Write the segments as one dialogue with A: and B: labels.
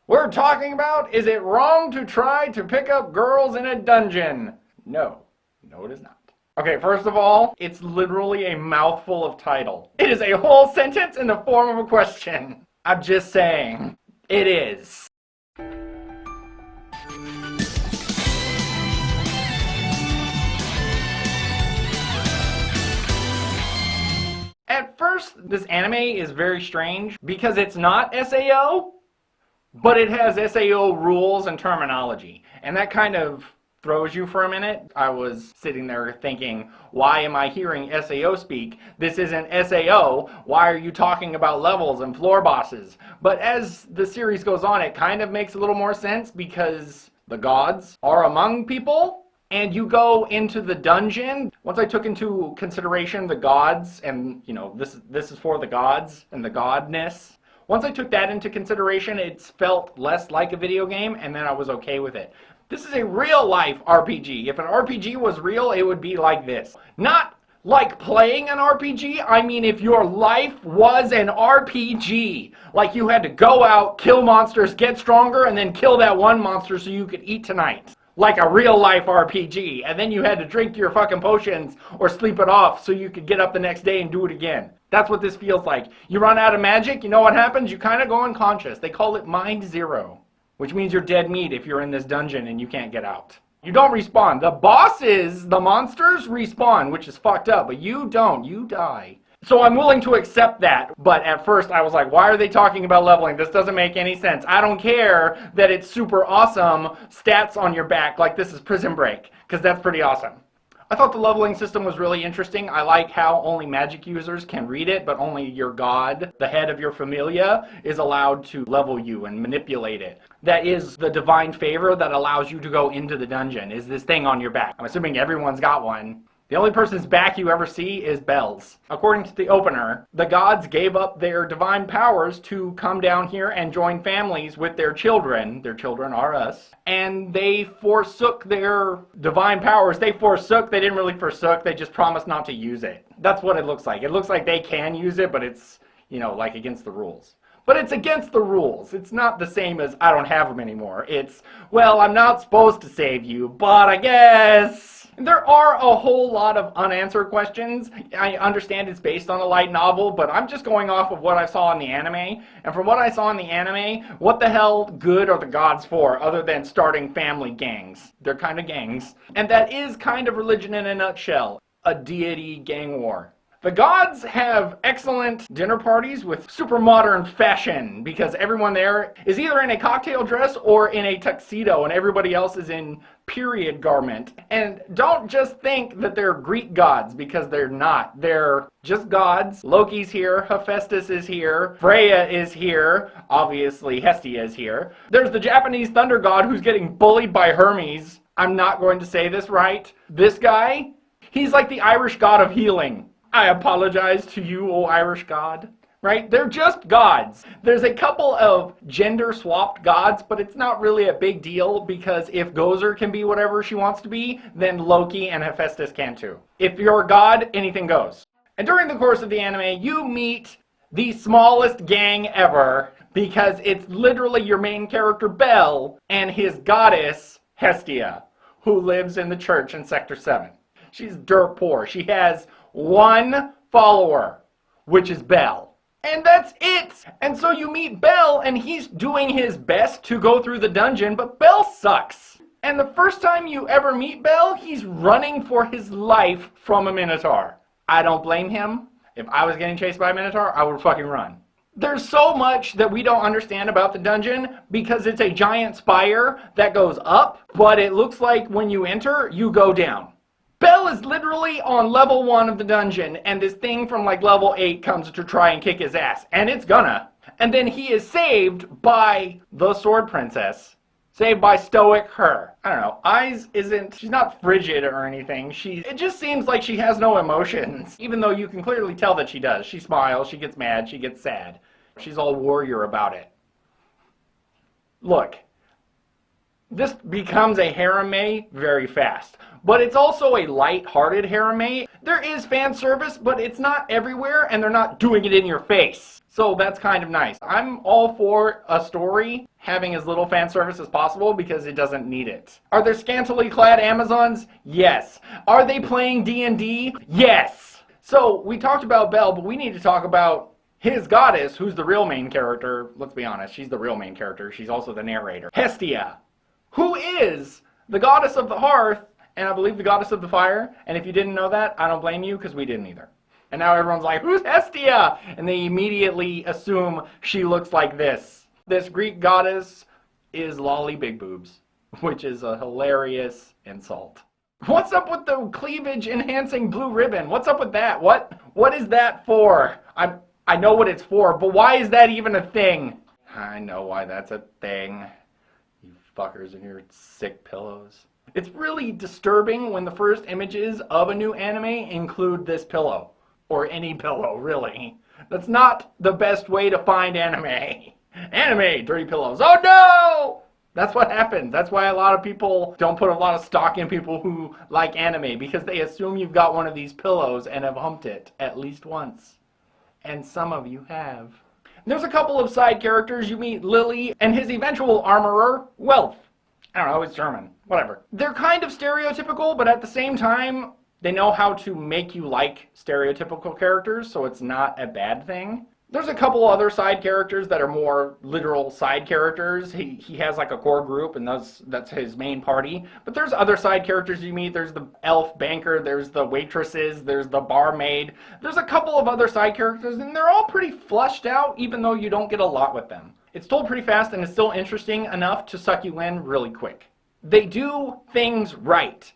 A: We're talking about, is it wrong to try to pick up girls in a dungeon? No. No, it is not. Okay, first of all, it's literally a mouthful of title. It is a whole sentence in the form of a question. I'm just saying, it is. At first, this anime is very strange because it's not SAO, but it has SAO rules and terminology. And that kind of throws you for a minute. I was sitting there thinking, why am I hearing SAO speak? This isn't SAO. Why are you talking about levels and floor bosses? But as the series goes on, it kind of makes a little more sense because the gods are among people. And you go into the dungeon. Once I took into consideration the gods, and you know, this is for the gods and the godness. Once I took that into consideration, it felt less like a video game, and then I was okay with it. This is a real-life RPG. If an RPG was real, it would be like this. Not like playing an RPG, I mean if your life was an RPG. Like you had to go out, kill monsters, get stronger, and then kill that one monster so you could eat tonight. Like a real-life RPG. And then you had to drink your fucking potions or sleep it off so you could get up the next day and do it again. That's what this feels like. You run out of magic, you know what happens? You kind of go unconscious. They call it Mind Zero, which means you're dead meat if you're in this dungeon and you can't get out. You don't respawn. The bosses, the monsters, respawn, which is fucked up, but you don't. You die. So I'm willing to accept that, but at first I was like, why are they talking about leveling? This doesn't make any sense. I don't care that it's super awesome stats on your back, like this is Prison Break, because that's pretty awesome. I thought the leveling system was really interesting. I like how only magic users can read it, but only your god, the head of your familia, is allowed to level you and manipulate it. That is the divine favor that allows you to go into the dungeon, is this thing on your back. I'm assuming everyone's got one. The only person's back you ever see is Belle's. According to the opener, the gods gave up their divine powers to come down here and join families with their children. Their children are us. And they forsook their divine powers. They didn't really forsook, they just promised not to use it. That's what it looks like. It looks like they can use it, but it's, you know, like against the rules. But it's against the rules. It's not the same as I don't have them anymore. It's, well, I'm not supposed to save you, but I guess. There are a whole lot of unanswered questions. I understand it's based on a light novel, but I'm just going off of what I saw in the anime. And from what I saw in the anime, what the hell good are the gods for other than starting family gangs? They're kind of gangs. And that is kind of religion in a nutshell. A deity gang war. The gods have excellent dinner parties with super modern fashion because everyone there is either in a cocktail dress or in a tuxedo and everybody else is in period garment. And don't just think that they're Greek gods because they're not. They're just gods. Loki's here, Hephaestus is here, Freya is here, obviously Hestia is here. There's the Japanese thunder god who's getting bullied by Hermes. I'm not going to say this right. This guy, he's like the Irish god of healing. I apologize to you, O Irish god. Right? They're just gods. There's a couple of gender-swapped gods, but it's not really a big deal because if Gozer can be whatever she wants to be, then Loki and Hephaestus can too. If you're a god, anything goes. And during the course of the anime, you meet the smallest gang ever because it's literally your main character, Belle, and his goddess, Hestia, who lives in the church in Sector 7. She's dirt poor. She has one follower, which is Belle. And that's it! And so you meet Belle, and he's doing his best to go through the dungeon, but Belle sucks. And the first time you ever meet Belle, he's running for his life from a Minotaur. I don't blame him. If I was getting chased by a Minotaur, I would fucking run. There's so much that we don't understand about the dungeon because it's a giant spire that goes up, but it looks like when you enter, you go down. Belle is literally on level 1 of the dungeon, and this thing from like level 8 comes to try and kick his ass. And it's gonna. And then he is saved by the Sword Princess. Saved by Stoic Her. I don't know. She's not frigid or anything. It just seems like she has no emotions. Even though you can clearly tell that she does. She smiles, she gets mad, she gets sad. She's all warrior about it. Look. This becomes a harem very fast. But it's also a light-hearted harem. There is fan service, but it's not everywhere, and they're not doing it in your face. So that's kind of nice. I'm all for a story having as little fan service as possible because it doesn't need it. Are there scantily clad Amazons? Yes. Are they playing D&D? Yes. So we talked about Bel, but we need to talk about his goddess, who's the real main character. Let's be honest, she's the real main character. She's also the narrator. Hestia, who is the goddess of the hearth, and I believe the goddess of the fire. And if you didn't know that, I don't blame you, because we didn't either. And now everyone's like, who's Hestia? And they immediately assume she looks like this. This Greek goddess is Lolly Big Boobs, which is a hilarious insult. What's up with the cleavage enhancing blue ribbon? What's up with that? What is that for? I know what it's for, but why is that even a thing? I know why that's a thing. You fuckers and your sick pillows. It's really disturbing when the first images of a new anime include this pillow. Or any pillow, really. That's not the best way to find anime. Anime, dirty pillows. Oh no! That's what happens. That's why a lot of people don't put a lot of stock in people who like anime, because they assume you've got one of these pillows and have humped it at least once. And some of you have. There's a couple of side characters. You meet Lily and his eventual armorer, Welf. I don't know, it's German. Whatever. They're kind of stereotypical, but at the same time, they know how to make you like stereotypical characters, so it's not a bad thing. There's a couple other side characters that are more literal side characters. He has like a core group, and that's his main party. But there's other side characters you meet. There's the elf banker, there's the waitresses, there's the barmaid. There's a couple of other side characters, and they're all pretty fleshed out, even though you don't get a lot with them. It's told pretty fast, and it's still interesting enough to suck you in really quick. They do things right.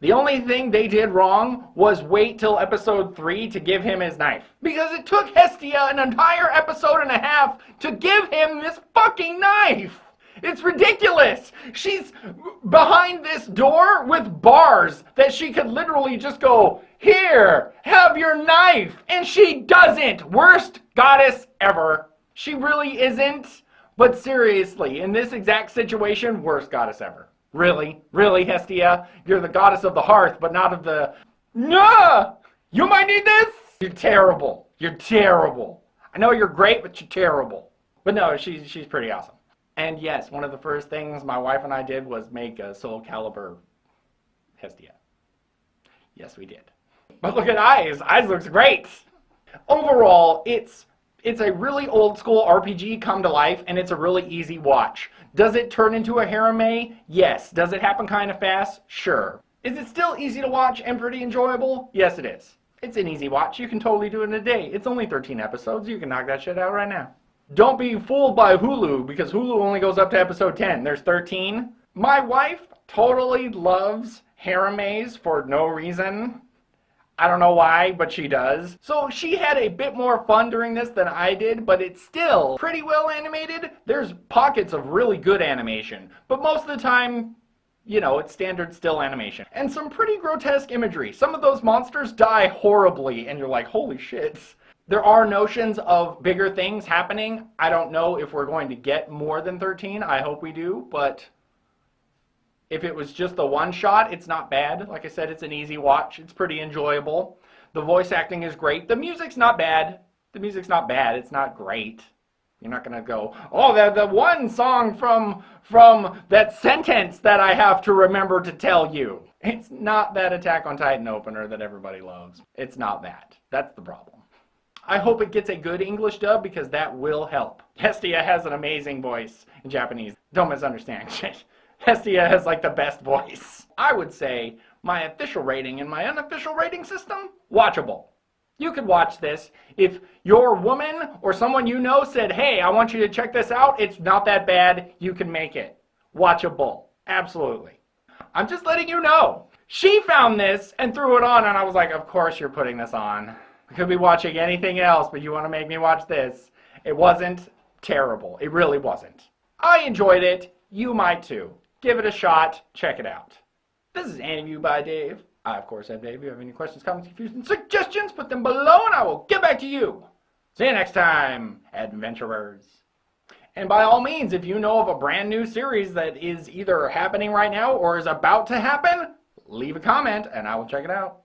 A: The only thing they did wrong was wait till episode 3 to give him his knife. Because it took Hestia an entire episode and a half to give him this fucking knife! It's ridiculous! She's behind this door with bars that she could literally just go, here, have your knife! And she doesn't! Worst goddess ever. She really isn't, but seriously, in this exact situation, worst goddess ever. Really? Really, Hestia? You're the goddess of the hearth, but not of the... No! You might need this? You're terrible. You're terrible. I know you're great, but you're terrible. But no, she's pretty awesome. And yes, one of the first things my wife and I did was make a Soul Calibur Hestia. Yes, we did. But look at Eyes. Eyes looks great. Overall, it's a really old school RPG come to life, and it's a really easy watch. Does it turn into a harem? Yes. Does it happen kind of fast? Sure. Is it still easy to watch and pretty enjoyable? Yes, it is. It's an easy watch. You can totally do it in a day. It's only 13 episodes. You can knock that shit out right now. Don't be fooled by Hulu, because Hulu only goes up to episode 10. There's 13. My wife totally loves harems for no reason. I don't know why, but she does. So she had a bit more fun during this than I did, but it's still pretty well animated. There's pockets of really good animation, but most of the time, you know, it's standard still animation. And some pretty grotesque imagery. Some of those monsters die horribly, and you're like, holy shit. There are notions of bigger things happening. I don't know if we're going to get more than 13. I hope we do, but if it was just the one shot, it's not bad. Like I said, it's an easy watch. It's pretty enjoyable. The voice acting is great. The music's not bad. The music's not bad. It's not great. You're not going to go, oh, the one song from that sentence that I have to remember to tell you. It's not that Attack on Titan opener that everybody loves. It's not that. That's the problem. I hope it gets a good English dub, because that will help. Hestia has an amazing voice in Japanese. Don't misunderstand. Hestia has like the best voice. I would say my official rating and my unofficial rating system, watchable. You could watch this. If your woman or someone you know said, hey, I want you to check this out, it's not that bad, you can make it. Watchable. Absolutely. I'm just letting you know. She found this and threw it on, and I was like, of course you're putting this on. I could be watching anything else, but you want to make me watch this. It wasn't terrible. It really wasn't. I enjoyed it. You might too. Give it a shot. Check it out. This is Anime by Dave. I, of course, am Dave. If you have any questions, comments, confusions, suggestions, put them below and I will get back to you. See you next time, adventurers. And by all means, if you know of a brand new series that is either happening right now or is about to happen, leave a comment and I will check it out.